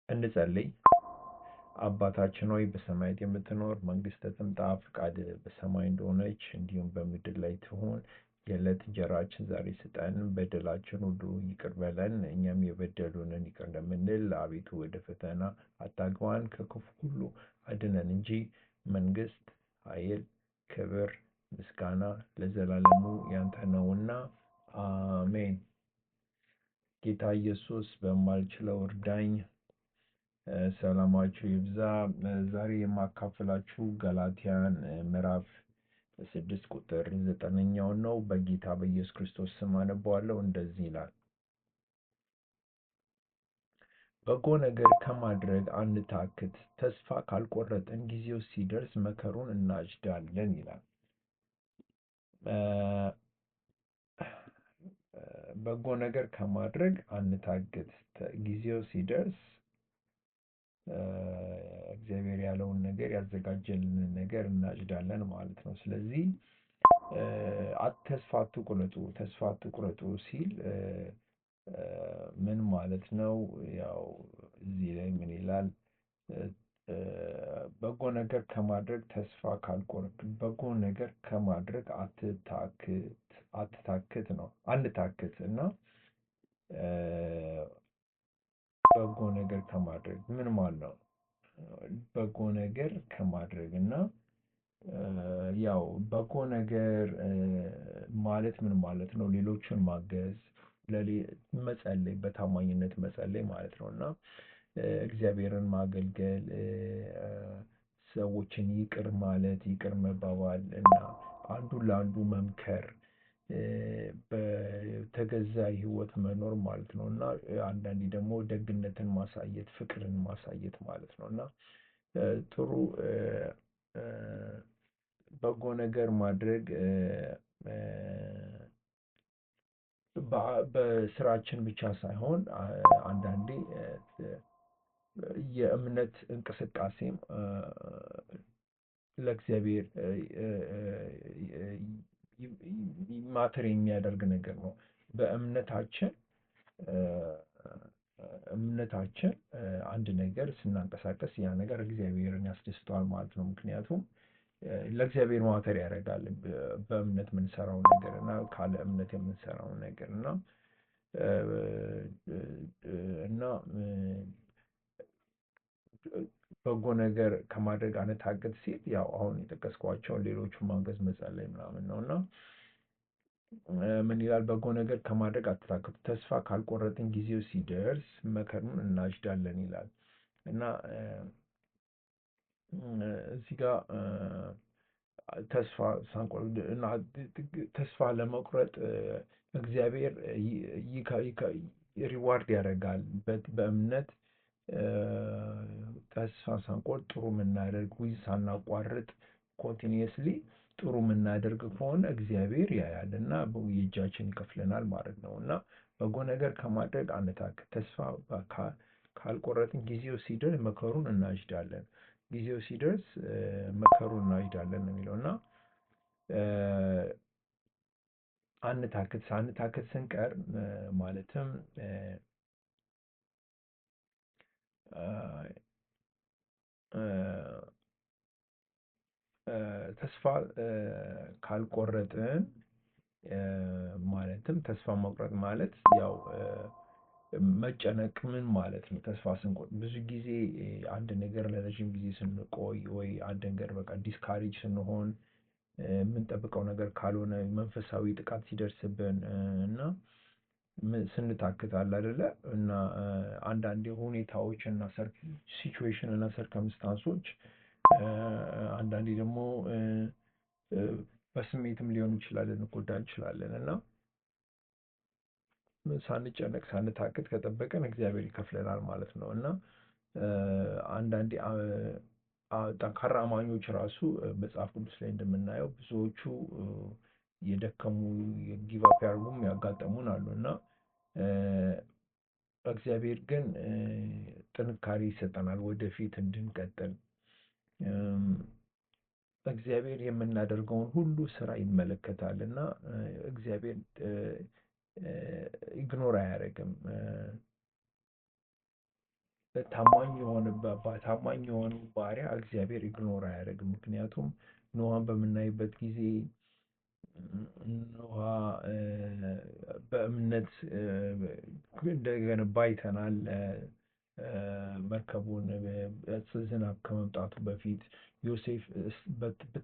እንጸልይ። አባታችን ሆይ በሰማያት የምትኖር መንግሥትህ ትምጣ፣ ፈቃድህ በሰማይ እንደሆነች እንዲሁም በምድር ላይ ትሁን። የዕለት እንጀራችንን ዛሬ ስጠን፣ በደላችንን ሁሉ ይቅር በለን እኛም የበደሉንን ይቅር እንደምንል። አቤቱ ወደ ፈተና አታግባን ከክፉ ሁሉ አድነን እንጂ መንግሥት፣ ኃይል፣ ክብር፣ ምስጋና ለዘላለሙ ያንተ ነውና አሜን። ጌታ ኢየሱስ በማልችለው እርዳኝ። ሰላማችሁ ይብዛ። ዛሬ የማካፍላችሁ ገላትያን ምዕራፍ 6 ቁጥር 9ኛውን ነው። በጌታ በኢየሱስ ክርስቶስ ስም አነበዋለሁ። እንደዚህ ይላል፣ በጎ ነገር ከማድረግ አንታክት፣ ተስፋ ካልቆረጥን ጊዜው ሲደርስ መከሩን እናጭዳለን ይላል። በጎ ነገር ከማድረግ አንታክት፣ ጊዜው ሲደርስ እግዚአብሔር ያለውን ነገር ያዘጋጀልንን ነገር እናጭዳለን ማለት ነው። ስለዚህ ተስፋ አትቁረጡ፣ ተስፋ አትቁረጡ ሲል ምን ማለት ነው? ያው እዚህ ላይ ምን ይላል? በጎ ነገር ከማድረግ ተስፋ ካልቆረጥ፣ በጎ ነገር ከማድረግ አትታክት ነው፣ አንታክት እና በጎ ነገር ከማድረግ ምን ማለት ነው? በጎ ነገር ከማድረግ እና ያው በጎ ነገር ማለት ምን ማለት ነው? ሌሎችን ማገዝ፣ መጸለይ፣ በታማኝነት መጸለይ ማለት ነው እና እግዚአብሔርን ማገልገል፣ ሰዎችን ይቅር ማለት፣ ይቅር መባባል እና አንዱ ለአንዱ መምከር፣ በተገዛ ህይወት መኖር ማለት ነው እና አንዳንዴ ደግሞ ደግነትን ማሳየት፣ ፍቅርን ማሳየት ማለት ነው እና ጥሩ በጎ ነገር ማድረግ በስራችን ብቻ ሳይሆን አንዳንዴ የእምነት እንቅስቃሴም ለእግዚአብሔር ማተር የሚያደርግ ነገር ነው። በእምነታችን አንድ ነገር ስናንቀሳቀስ ያ ነገር እግዚአብሔርን ያስደስተዋል ማለት ነው። ምክንያቱም ለእግዚአብሔር ማተር ያደርጋል በእምነት የምንሰራው ነገር እና ካለ እምነት የምንሰራው ነገር እና በጎ ነገር ከማድረግ አንታክት ሲል ያው አሁን የጠቀስኳቸውን ሌሎቹን ማገዝ፣ መጸለይ ምናምን ነው እና ምን ይላል? በጎ ነገር ከማድረግ አትታክቱ፣ ተስፋ ካልቆረጥን ጊዜው ሲደርስ መከሩን እናጭዳለን ይላል እና እዚህ ጋር ተስፋ ሳንቆርጥ እና ተስፋ ለመቁረጥ እግዚአብሔር ሪዋርድ ያደርጋል። በእምነት ተስፋ ሳንቆርጥ ጥሩ የምናደርግ ሳናቋርጥ ኮንቲኒየስሊ ጥሩ የምናደርግ ከሆነ እግዚአብሔር ያያል እና የእጃችን ይከፍለናል ማለት ነው እና በጎ ነገር ከማድረግ አንታክት፣ ተስፋ ካልቆረጥን ጊዜው ሲደርስ መከሩን እናጭዳለን። ጊዜው ሲደርስ መከሩን እናጭዳለን ነው የሚለው እና አንታክት፣ ሳንታክት ስንቀር ማለትም ተስፋ ካልቆረጥን ማለትም ተስፋ መቁረጥ ማለት ያው መጨነቅ ምን ማለት ነው? ተስፋ ስንቆርጥ ብዙ ጊዜ አንድ ነገር ለረጅም ጊዜ ስንቆይ ወይ አንድ ነገር በቃ ዲስካሬጅ ስንሆን የምንጠብቀው ነገር ካልሆነ መንፈሳዊ ጥቃት ሲደርስብን እና ስንታክት አለ አይደለ? እና አንዳንዴ ሁኔታዎች እና ሲቹዌሽን እና ሰርከምስታንሶች አንዳንዴ ደግሞ በስሜትም ሊሆን ይችላል ልንጎዳ እንችላለን እና ሳንጨነቅ ሳንታክት ከጠበቀን እግዚአብሔር ይከፍለናል ማለት ነው እና አንዳንዴ ጠንካራ አማኞች ራሱ መጽሐፍ ቅዱስ ላይ እንደምናየው ብዙዎቹ የደከሙ ጊቭ አፕ ያደረጉም ያጋጠሙን አሉ እና እግዚአብሔር ግን ጥንካሬ ይሰጠናል ወደፊት እንድንቀጥል። እግዚአብሔር የምናደርገውን ሁሉ ስራ ይመለከታል እና እግዚአብሔር ኢግኖር አያደርግም። ታማኝ ታማኝ የሆነው ባሪያ እግዚአብሔር ኢግኖር አያደርግም። ምክንያቱም ኖሃን በምናይበት ጊዜ ኖሃ በእምነት እንደገነባ አይተናል። መርከቡን ዝናብ ከመምጣቱ በፊት ዮሴፍ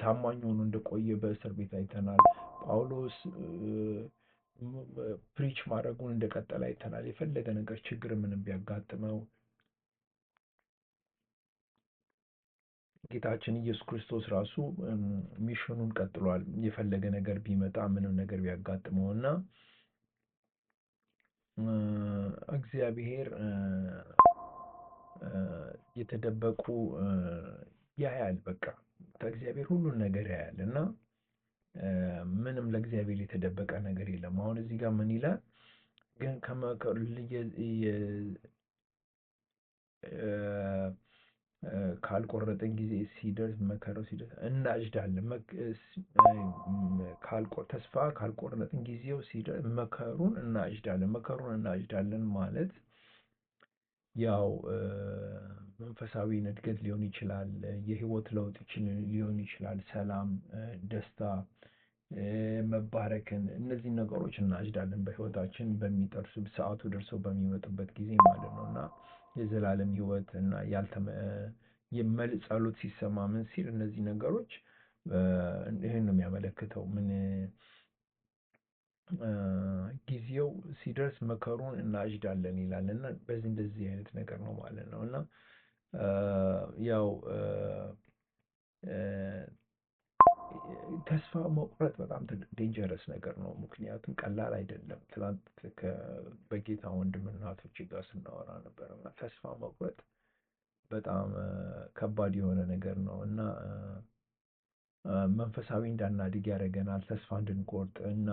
ታማኝ ሆኖ እንደቆየ በእስር ቤት አይተናል። ጳውሎስ ፕሪች ማድረጉን እንደቀጠለ አይተናል። የፈለገ ነገር ችግር ምንም ቢያጋጥመው ጌታችን ኢየሱስ ክርስቶስ ራሱ ሚሽኑን ቀጥሏል። የፈለገ ነገር ቢመጣ ምንም ነገር ቢያጋጥመው እና እግዚአብሔር የተደበቁ ያያል። በቃ ከእግዚአብሔር ሁሉን ነገር ያያል እና ምንም ለእግዚአብሔር የተደበቀ ነገር የለም። አሁን እዚህ ጋር ምን ይላል? ግን ካልቆረጠን ጊዜ ሲደርስ መከራው ሲደርስ እናጭዳለን። ተስፋ ካልቆረጥን ጊዜው ሲደርስ መከሩን እናጭዳለን። መከሩን እናጭዳለን ማለት ያው መንፈሳዊ እድገት ሊሆን ይችላል፣ የህይወት ለውጥ ሊሆን ይችላል፣ ሰላም፣ ደስታ፣ መባረክን እነዚህን ነገሮች እናጭዳለን በህይወታችን በሚደርሱ ሰዓቱ ደርሰው በሚመጡበት ጊዜ ማለት ነው እና የዘላለም ህይወት እና ጸሎት ሲሰማ ምን ሲል እነዚህ ነገሮች ይህን ነው የሚያመለክተው። ምን ጊዜው ሲደርስ መከሩን እናጭዳለን ይላል እና በዚህ እንደዚህ አይነት ነገር ነው ማለት ነው እና ያው ተስፋ መቁረጥ በጣም ዴንጀረስ ነገር ነው። ምክንያቱም ቀላል አይደለም። ትላንት በጌታ ወንድምና እህቶቼ ጋር ስናወራ ነበር እና ተስፋ መቁረጥ በጣም ከባድ የሆነ ነገር ነው እና መንፈሳዊ እንዳናድግ ያደርገናል። ተስፋ እንድንቆርጥ እና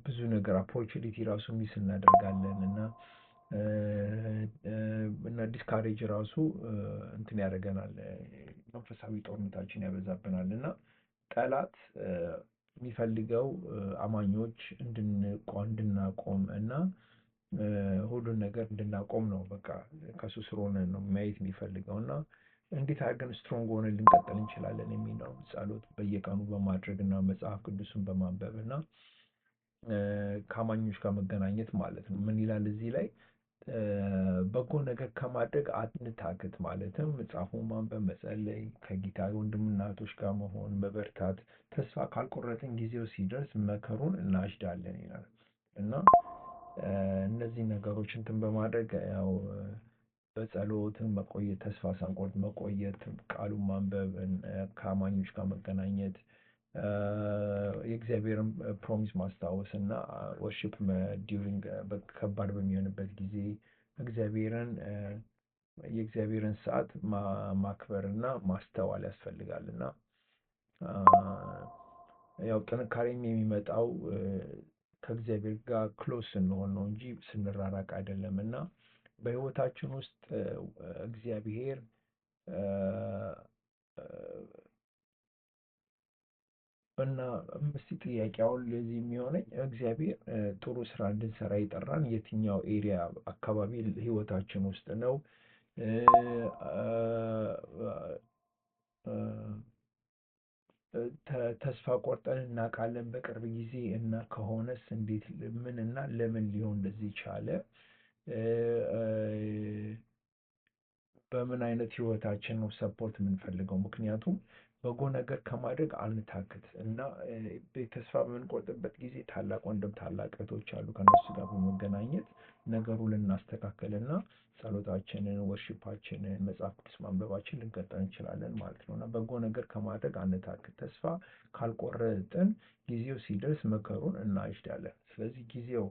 ብዙ ነገር ኦፖርቹኒቲ ራሱ ሚስ እናደርጋለን እና ዲስካሬጅ ራሱ እንትን ያደርገናል። መንፈሳዊ ጦርነታችን ያበዛብናል እና ጠላት የሚፈልገው አማኞች እንድናቆም እና ሁሉን ነገር እንድናቆም ነው። በቃ ከሱ ስር ሆነን ነው ማየት የሚፈልገው እና እንዴት አድርገን ስትሮንግ ሆነን ልንቀጥል እንችላለን የሚለው ጸሎት በየቀኑ በማድረግ እና መጽሐፍ ቅዱስን በማንበብ እና ከአማኞች ጋር መገናኘት ማለት ነው። ምን ይላል እዚህ ላይ? በጎ ነገር ከማድረግ አንታክት። ማለትም መጽሐፉን ማንበብ፣ መጸለይ፣ ከጌታ ወንድምና እህቶች ጋር መሆን፣ መበርታት፣ ተስፋ ካልቆረጥን ጊዜው ሲደርስ መከሩን እናጭዳለን ይላል እና እነዚህ ነገሮች እንትን በማድረግ ያው በጸሎትን መቆየት፣ ተስፋ ሳንቆርጥ መቆየት፣ ቃሉን ማንበብ፣ ከአማኞች ጋር መገናኘት፣ የእግዚአብሔርን ፕሮሚስ ማስታወስ እና ወርሺፕ ዲዩሪንግ ከባድ በሚሆንበት ጊዜ የእግዚአብሔርን ሰዓት ማክበር እና ማስተዋል ያስፈልጋል እና ያው ጥንካሬም የሚመጣው ከእግዚአብሔር ጋር ክሎዝ ስንሆን ነው እንጂ ስንራራቅ አይደለም እና በህይወታችን ውስጥ እግዚአብሔር እና እስቲ ጥያቄ አሁን ለዚህ የሚሆነኝ እግዚአብሔር ጥሩ ስራ እንድንሰራ የጠራን የትኛው ኤሪያ አካባቢ ህይወታችን ውስጥ ነው? ተስፋ ቆርጠን እናውቃለን በቅርብ ጊዜ እና ከሆነስ እንዴት ምን እና ለምን ሊሆን እንደዚህ ቻለ? በምን አይነት ህይወታችን ነው ሰፖርት የምንፈልገው? ምክንያቱም በጎ ነገር ከማድረግ አንታክት እና ተስፋ በምንቆርጥበት ጊዜ ታላቅ ወንድም ታላቅ እህቶች አሉ። ከእነሱ ጋር በመገናኘት ነገሩን ልናስተካክል እና ጸሎታችንን፣ ወርሺፓችንን፣ መጽሐፍ ቅዱስ ማንበባችንን ልንቀጥል እንችላለን ማለት ነው እና በጎ ነገር ከማድረግ አንታክት። ተስፋ ካልቆረጥን ጊዜው ሲደርስ መከሩን እናጭዳለን። ስለዚህ ጊዜው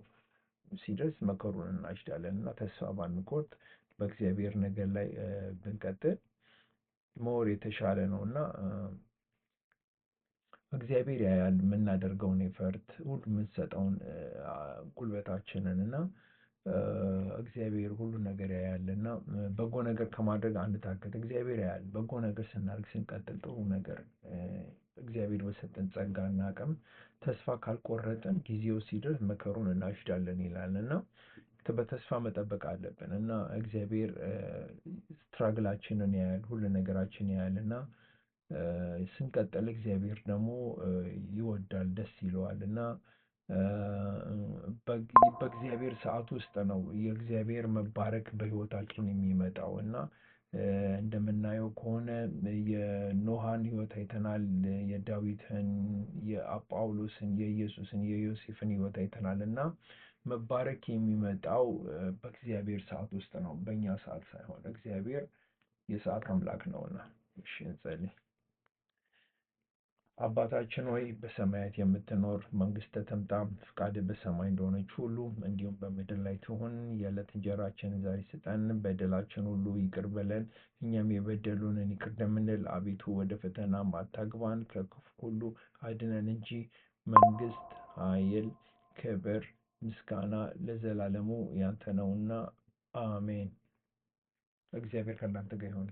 ሲደርስ መከሩን እናጭዳለን እና ተስፋ ባንቆርጥ በእግዚአብሔር ነገር ላይ ብንቀጥል ሞር የተሻለ ነው እና እግዚአብሔር ያያል የምናደርገውን ኤፈርት ሁሉ የምንሰጠውን ጉልበታችንን እና እግዚአብሔር ሁሉን ነገር ያያል እና በጎ ነገር ከማድረግ አንታክት። እግዚአብሔር ያያል በጎ ነገር ስናደርግ ስንቀጥል ጥሩ ነገር እግዚአብሔር በሰጠን ጸጋና አቅም ተስፋ ካልቆረጥን ጊዜው ሲደርስ መከሩን እናጭዳለን ይላል እና በተስፋ መጠበቅ አለብን እና እግዚአብሔር ስትራግላችንን ያያል፣ ሁሉ ነገራችን ያያል እና ስንቀጥል እግዚአብሔር ደግሞ ይወዳል፣ ደስ ይለዋል እና በእግዚአብሔር ሰዓት ውስጥ ነው የእግዚአብሔር መባረክ በህይወታችን የሚመጣው እና እንደምናየው ከሆነ የኖሃን ህይወት አይተናል፣ የዳዊትን፣ የጳውሎስን፣ የኢየሱስን፣ የዮሴፍን ህይወት አይተናል እና መባረክ የሚመጣው በእግዚአብሔር ሰዓት ውስጥ ነው፣ በእኛ ሰዓት ሳይሆን። እግዚአብሔር የሰዓት አምላክ ነውና። እሺ እንጸልይ። አባታችን ሆይ በሰማያት የምትኖር፣ መንግሥትህ ትምጣ፣ ፈቃድህ በሰማይ እንደሆነች ሁሉ እንዲሁም በምድር ላይ ትሁን። የዕለት እንጀራችንን ዛሬ ስጠን፣ በደላችን ሁሉ ይቅር በለን እኛም የበደሉንን ይቅር እንደምንል፣ አቤቱ ወደ ፈተናም አታግባን ከክፉ ሁሉ አድነን እንጂ መንግሥት፣ ኃይል፣ ክብር፣ ምስጋና ለዘላለሙ ያንተ ነውና፣ አሜን። እግዚአብሔር ከእናንተ ጋር ይሁን።